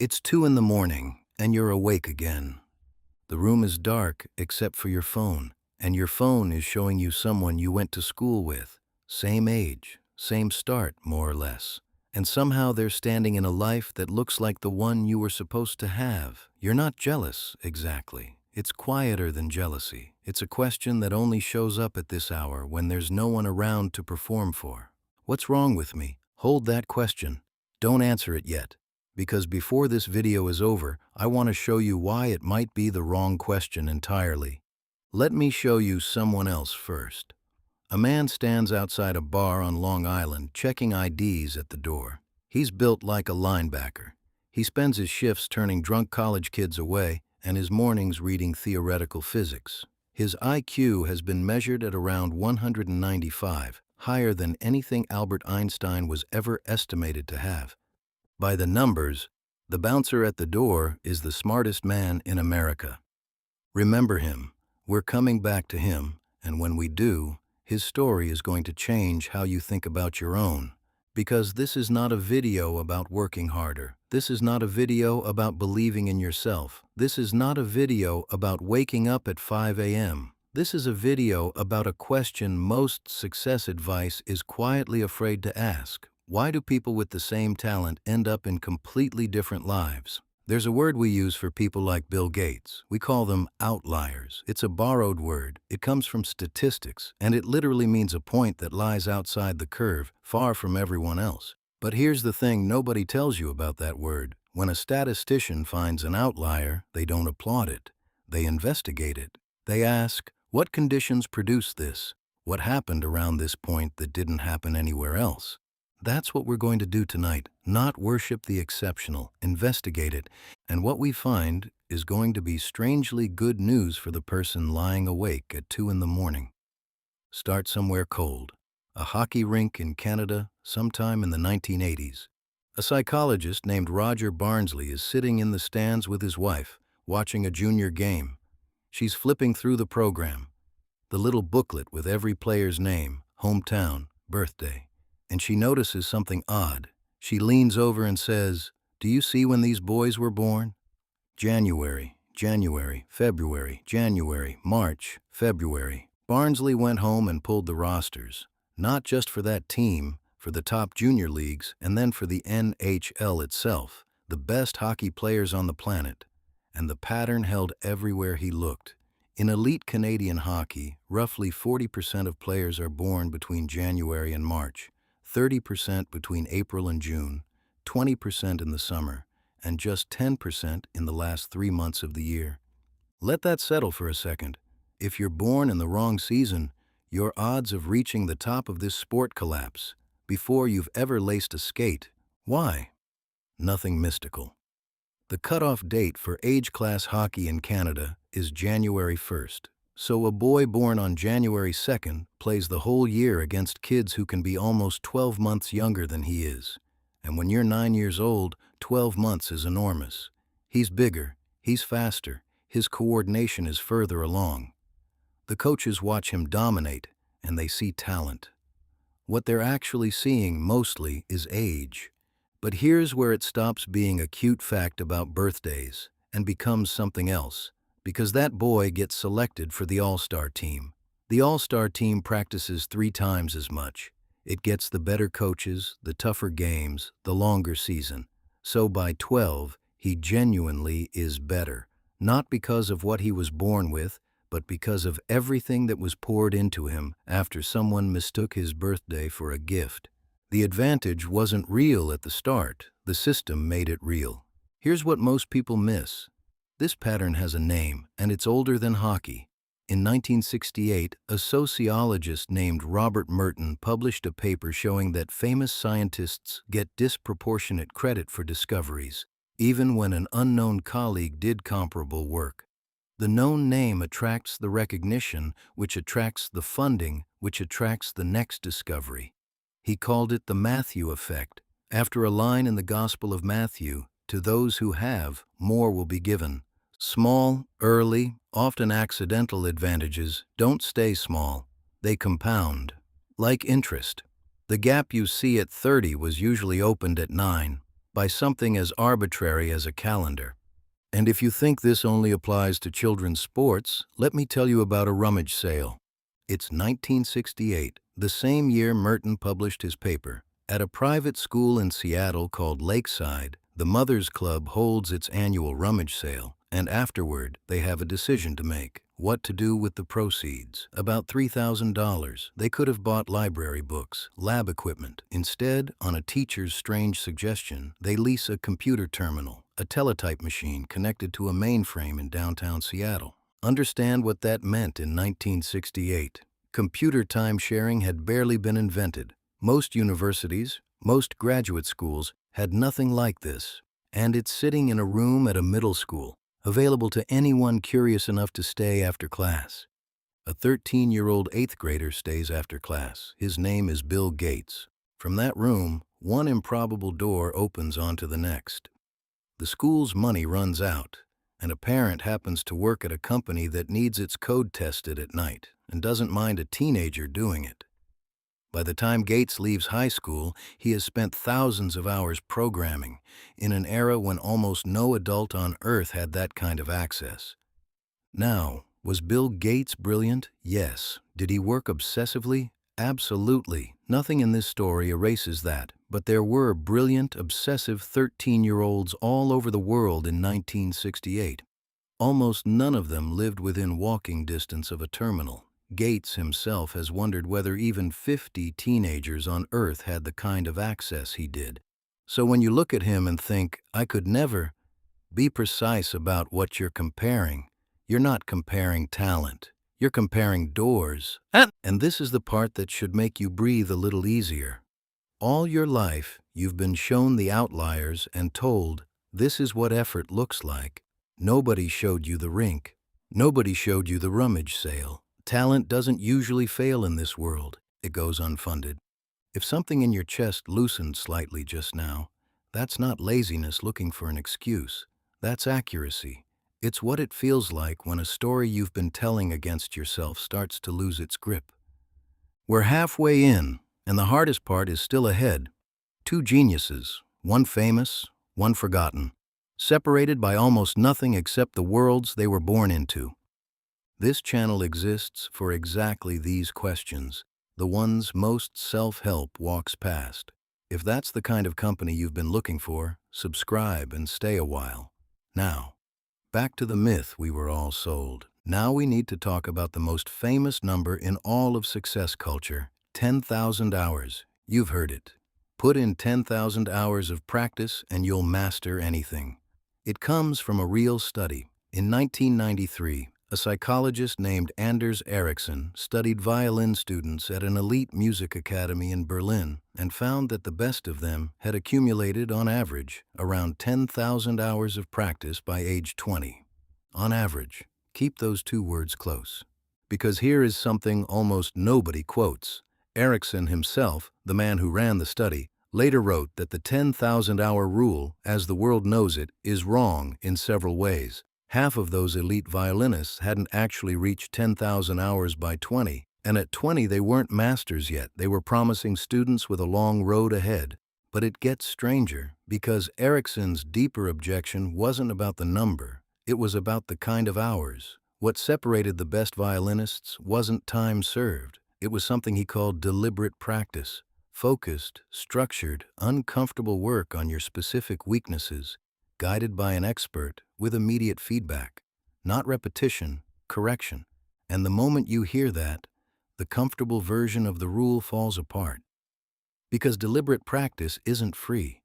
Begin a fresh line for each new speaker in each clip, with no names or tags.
It's 2 in the morning, and you're awake again. The room is dark except for your phone, and your phone is showing you someone you went to school with. Same age, same start, more or less. And somehow they're standing in a life that looks like the one you were supposed to have. You're not jealous, exactly. It's quieter than jealousy. It's a question that only shows up at this hour when there's no one around to perform for. What's wrong with me? Hold that question. Don't answer it yet. Because before this video is over, I want to show you why it might be the wrong question entirely. Let me show you someone else first. A man stands outside a bar on Long Island checking IDs at the door. He's built like a linebacker. He spends his shifts turning drunk college kids away and his mornings reading theoretical physics. His IQ has been measured at around 195, higher than anything Albert Einstein was ever estimated to have. By the numbers, the bouncer at the door is the smartest man in America. Remember him. We're coming back to him, and when we do, his story is going to change how you think about your own. Because this is not a video about working harder. This is not a video about believing in yourself. This is not a video about waking up at 5 a.m. This is a video about a question most success advice is quietly afraid to ask. Why do people with the same talent end up in completely different lives? There's a word we use for people like Bill Gates. We call them outliers. It's a borrowed word. It comes from statistics, and it literally means a point that lies outside the curve, far from everyone else. But here's the thing nobody tells you about that word. When a statistician finds an outlier, they don't applaud it. They investigate it. They ask, what conditions produce this? What happened around this point that didn't happen anywhere else? That's what we're going to do tonight, not worship the exceptional, investigate it, and what we find is going to be strangely good news for the person lying awake at 2 in the morning. Start somewhere cold. A hockey rink in Canada sometime in the 1980s. A psychologist named Roger Barnsley is sitting in the stands with his wife, watching a junior game. She's flipping through the program, the little booklet with every player's name, hometown, birthday. And she notices something odd. She leans over and says, "Do you see when these boys were born? January, February, January, March, February." Barnsley went home and pulled the rosters, not just for that team, for the top junior leagues, and then for the NHL itself, the best hockey players on the planet. And the pattern held everywhere he looked. In elite Canadian hockey, roughly 40% of players are born between January and March. 30% between April and June, 20% in the summer, and just 10% in the last 3 months of the year. Let that settle for a second. If you're born in the wrong season, your odds of reaching the top of this sport collapse before you've ever laced a skate. Why? Nothing mystical. The cutoff date for age-class hockey in Canada is January 1st. So a boy born on January 2nd plays the whole year against kids who can be almost 12 months younger than he is. And when you're 9 years old, 12 months is enormous. He's bigger, he's faster, his coordination is further along. The coaches watch him dominate, and they see talent. What they're actually seeing mostly is age. But here's where it stops being a cute fact about birthdays and becomes something else. Because that boy gets selected for the All-Star team. The All-Star team practices 3 times as much. It gets the better coaches, the tougher games, the longer season. So by 12, he genuinely is better. Not because of what he was born with, but because of everything that was poured into him after someone mistook his birthday for a gift. The advantage wasn't real at the start. The system made it real. Here's what most people miss. This pattern has a name, and it's older than hockey. In 1968, a sociologist named Robert Merton published a paper showing that famous scientists get disproportionate credit for discoveries, even when an unknown colleague did comparable work. The known name attracts the recognition, which attracts the funding, which attracts the next discovery. He called it the Matthew effect, after a line in the Gospel of Matthew, "To those who have, more will be given." Small, early, often accidental advantages don't stay small. They compound. Like interest. The gap you see at 30 was usually opened at 9. by something as arbitrary as a calendar. And if you think this only applies to children's sports, let me tell you about a rummage sale. It's 1968, the same year Merton published his paper. At a private school in Seattle called Lakeside, the Mothers Club holds its annual rummage sale, and afterward, they have a decision to make. What to do with the proceeds. About $3,000. They could have bought library books, lab equipment. Instead, on a teacher's strange suggestion, they lease a computer terminal, a teletype machine connected to a mainframe in downtown Seattle. Understand what that meant in 1968. Computer time sharing had barely been invented. Most universities, most graduate schools had nothing like this. And it's sitting in a room at a middle school, available to anyone curious enough to stay after class. A 13-year-old 8th grader stays after class. His name is Bill Gates. From that room, one improbable door opens onto the next. The school's money runs out, and a parent happens to work at a company that needs its code tested at night and doesn't mind a teenager doing it. By the time Gates leaves high school, he has spent thousands of hours programming, in an era when almost no adult on Earth had that kind of access. Now, was Bill Gates brilliant? Yes. Did he work obsessively? Absolutely. Nothing in this story erases that, but there were brilliant, obsessive 13-year-olds all over the world in 1968. Almost none of them lived within walking distance of a terminal. Gates himself has wondered whether even 50 teenagers on Earth had the kind of access he did. So when you look at him and think, I could never, be precise about what you're comparing. You're not comparing talent. You're comparing doors. And this is the part that should make you breathe a little easier. All your life, you've been shown the outliers and told, this is what effort looks like. Nobody showed you the rink. Nobody showed you the rummage sale. Talent doesn't usually fail in this world. It goes unfunded. If something in your chest loosened slightly just now, that's not laziness looking for an excuse. That's accuracy. It's what it feels like when a story you've been telling against yourself starts to lose its grip. We're halfway in, and the hardest part is still ahead. Two geniuses, one famous, one forgotten, separated by almost nothing except the worlds they were born into. This channel exists for exactly these questions, the ones most self-help walks past. If that's the kind of company you've been looking for, subscribe and stay a while. Now, back to the myth we were all sold. Now we need to talk about the most famous number in all of success culture, 10,000 hours. You've heard it. Put in 10,000 hours of practice and you'll master anything. It comes from a real study. In 1993, a psychologist named Anders Ericsson studied violin students at an elite music academy in Berlin and found that the best of them had accumulated, on average, around 10,000 hours of practice by age 20. On average. Keep those two words close. Because here is something almost nobody quotes. Ericsson himself, the man who ran the study, later wrote that the 10,000-hour rule, as the world knows it, is wrong in several ways. Half of those elite violinists hadn't actually reached 10,000 hours by 20, and at 20 they weren't masters yet. They were promising students with a long road ahead. But it gets stranger, because Ericsson's deeper objection wasn't about the number, it was about the kind of hours. What separated the best violinists wasn't time served, it was something he called deliberate practice. Focused, structured, uncomfortable work on your specific weaknesses, guided by an expert with immediate feedback, not repetition, correction. And the moment you hear that, the comfortable version of the rule falls apart. Because deliberate practice isn't free.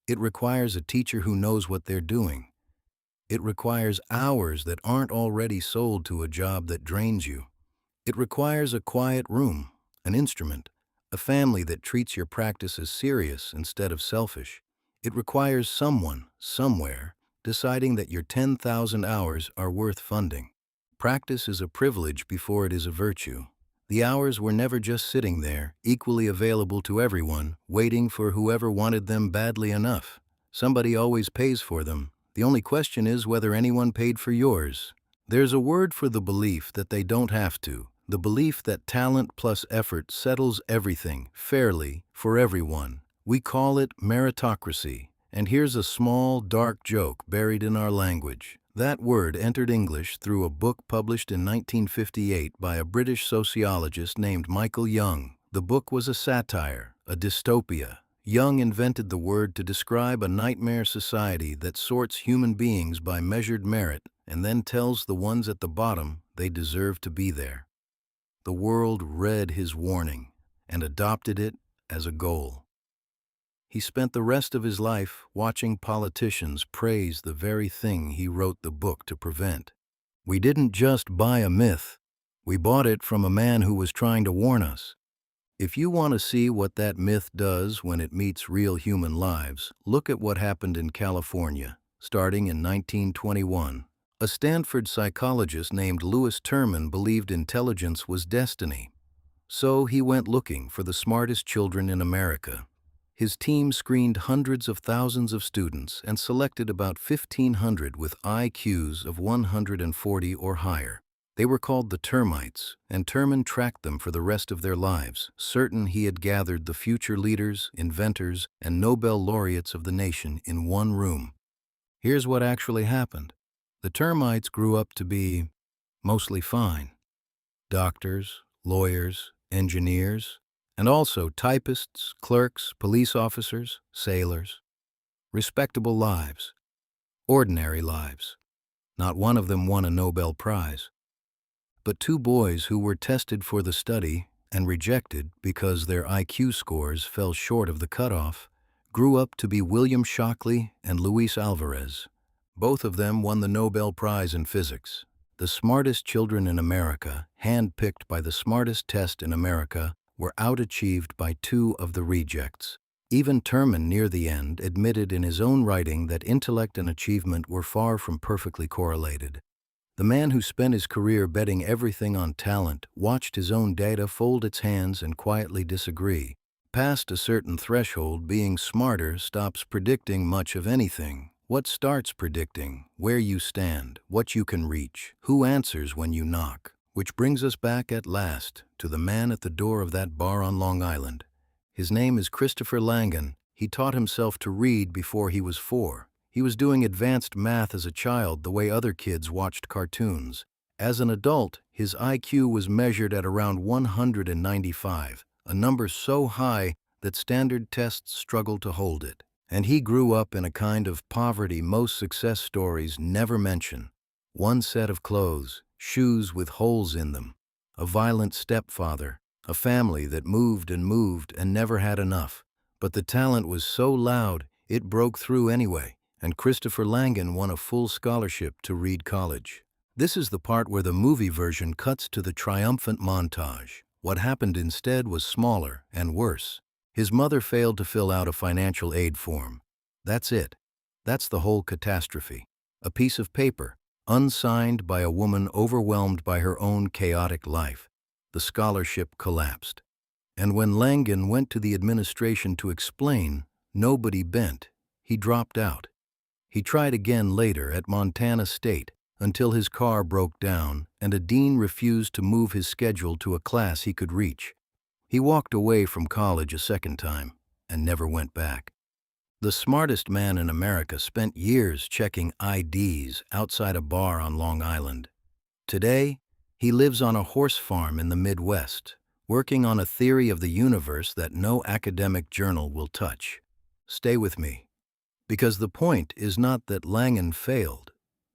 It requires a teacher who knows what they're doing. It requires hours that aren't already sold to a job that drains you. It requires a quiet room, an instrument, a family that treats your practice as serious instead of selfish. It requires someone, somewhere, deciding that your 10,000 hours are worth funding. Practice is a privilege before it is a virtue. The hours were never just sitting there, equally available to everyone, waiting for whoever wanted them badly enough. Somebody always pays for them. The only question is whether anyone paid for yours. There's a word for the belief that they don't have to, the belief that talent plus effort settles everything, fairly, for everyone. We call it meritocracy. And here's a small, dark joke buried in our language. That word entered English through a book published in 1958 by a British sociologist named Michael Young. The book was a satire, a dystopia. Young invented the word to describe a nightmare society that sorts human beings by measured merit and then tells the ones at the bottom they deserve to be there. The world read his warning and adopted it as a goal. He spent the rest of his life watching politicians praise the very thing he wrote the book to prevent. We didn't just buy a myth, we bought it from a man who was trying to warn us. If you want to see what that myth does when it meets real human lives, look at what happened in California, starting in 1921. A Stanford psychologist named Lewis Terman believed intelligence was destiny. So he went looking for the smartest children in America. His team screened hundreds of thousands of students and selected about 1,500 with IQs of 140 or higher. They were called the termites, and Terman tracked them for the rest of their lives, certain he had gathered the future leaders, inventors, and Nobel laureates of the nation in one room. Here's what actually happened. The termites grew up to be mostly fine. Doctors, lawyers, engineers, and also typists, clerks, police officers, sailors. Respectable lives. Ordinary lives. Not one of them won a Nobel Prize. But two boys who were tested for the study and rejected because their IQ scores fell short of the cutoff grew up to be William Shockley and Luis Alvarez. Both of them won the Nobel Prize in Physics. The smartest children in America, handpicked by the smartest test in America, were out-achieved by two of the rejects. Even Terman, near the end, admitted in his own writing that intellect and achievement were far from perfectly correlated. The man who spent his career betting everything on talent watched his own data fold its hands and quietly disagree. Past a certain threshold, being smarter stops predicting much of anything. What starts predicting? Where you stand, what you can reach, who answers when you knock. Which brings us back at last to the man at the door of that bar on Long Island. His name is Christopher Langan. He taught himself to read before he was 4. He was doing advanced math as a child the way other kids watched cartoons. As an adult, his IQ was measured at around 195, a number so high that standard tests struggled to hold it. And he grew up in a kind of poverty most success stories never mention. One set of clothes, shoes with holes in them, a violent stepfather, a family that moved and never had enough. But the talent was so loud, it broke through anyway. And Christopher Langan won a full scholarship to Reed College. This is the part where the movie version cuts to the triumphant montage. What happened instead was smaller and worse. His mother failed to fill out a financial aid form. That's it. That's the whole catastrophe. A piece of paper, unsigned by a woman overwhelmed by her own chaotic life. The scholarship collapsed. And when Langan went to the administration to explain, nobody bent. He dropped out. He tried again later at Montana State until his car broke down and a dean refused to move his schedule to a class he could reach. He walked away from college a second time and never went back. The smartest man in America spent years checking IDs outside a bar on Long Island. Today, he lives on a horse farm in the Midwest, working on a theory of the universe that no academic journal will touch. Stay with me. Because the point is not that Langan failed.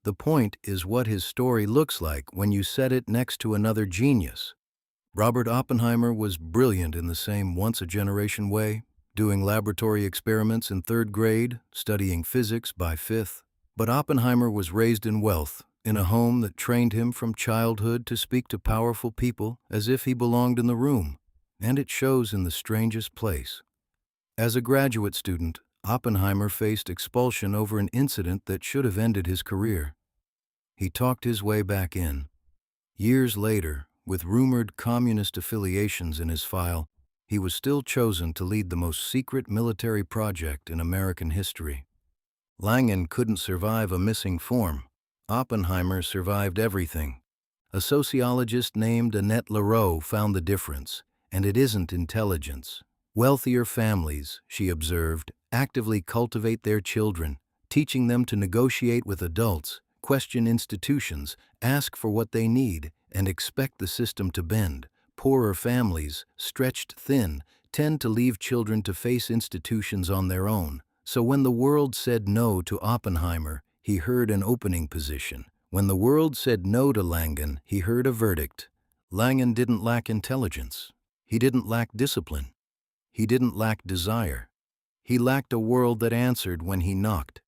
The point is what his story looks like when you set it next to another genius. Robert Oppenheimer was brilliant in the same once-a-generation way, doing laboratory experiments in 3rd grade, studying physics by 5th. But Oppenheimer was raised in wealth, in a home that trained him from childhood to speak to powerful people as if he belonged in the room, and it shows in the strangest place. As a graduate student, Oppenheimer faced expulsion over an incident that should have ended his career. He talked his way back in. Years later, with rumored communist affiliations in his file, he was still chosen to lead the most secret military project in American history. Langan couldn't survive a missing form. Oppenheimer survived everything. A sociologist named Annette Lareau found the difference, and it isn't intelligence. Wealthier families, she observed, actively cultivate their children, teaching them to negotiate with adults, question institutions, ask for what they need, and expect the system to bend. Poorer families, stretched thin, tend to leave children to face institutions on their own. So when the world said no to Oppenheimer, he heard an opening position. When the world said no to Langen, he heard a verdict. Langen didn't lack intelligence. He didn't lack discipline. He didn't lack desire. He lacked a world that answered when he knocked.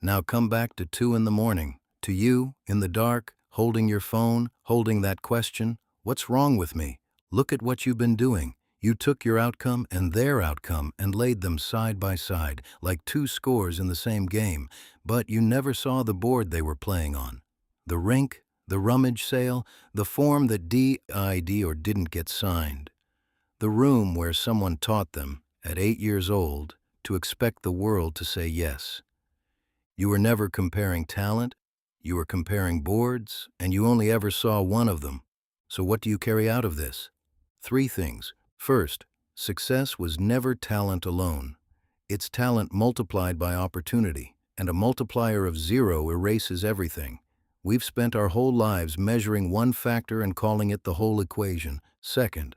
Now come back to 2 in the morning, to you, in the dark, holding your phone, holding that question, what's wrong with me? Look at what you've been doing. You took your outcome and their outcome and laid them side by side, like 2 scores in the same game, but you never saw the board they were playing on. The rink, the rummage sale, the form that did or didn't get signed. The room where someone taught them, at 8 years old, to expect the world to say yes. You were never comparing talent, you were comparing boards, and you only ever saw one of them. So what do you carry out of this? 3 things. First, success was never talent alone. It's talent multiplied by opportunity, and a multiplier of 0 erases everything. We've spent our whole lives measuring one factor and calling it the whole equation. Second,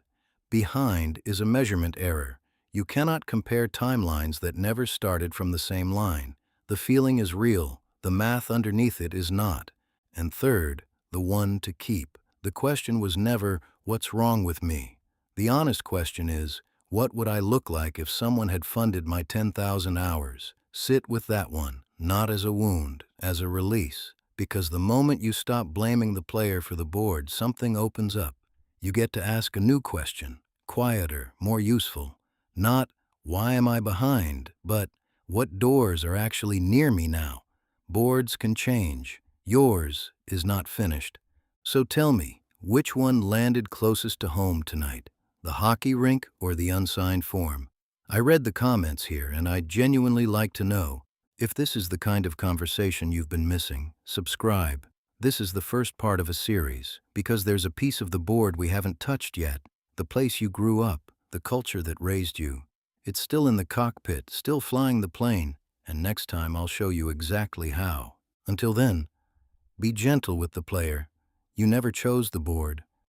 behind is a measurement error. You cannot compare timelines that never started from the same line. The feeling is real, the math underneath it is not. And third, the one to keep. The question was never, what's wrong with me? The honest question is, what would I look like if someone had funded my 10,000 hours? Sit with that one, not as a wound, as a release. Because the moment you stop blaming the player for the board, something opens up. You get to ask a new question, quieter, more useful. Not, why am I behind, but, what doors are actually near me now? Boards can change. Yours is not finished. So tell me, which one landed closest to home tonight? The hockey rink or the unsigned form? I read the comments here and I'd genuinely like to know. If this is the kind of conversation you've been missing, subscribe. This is the first part of a series, because there's a piece of the board we haven't touched yet. The place you grew up, the culture that raised you. It's still in the cockpit, still flying the plane, and next time I'll show you exactly how. Until then, be gentle with the player. You never chose the board.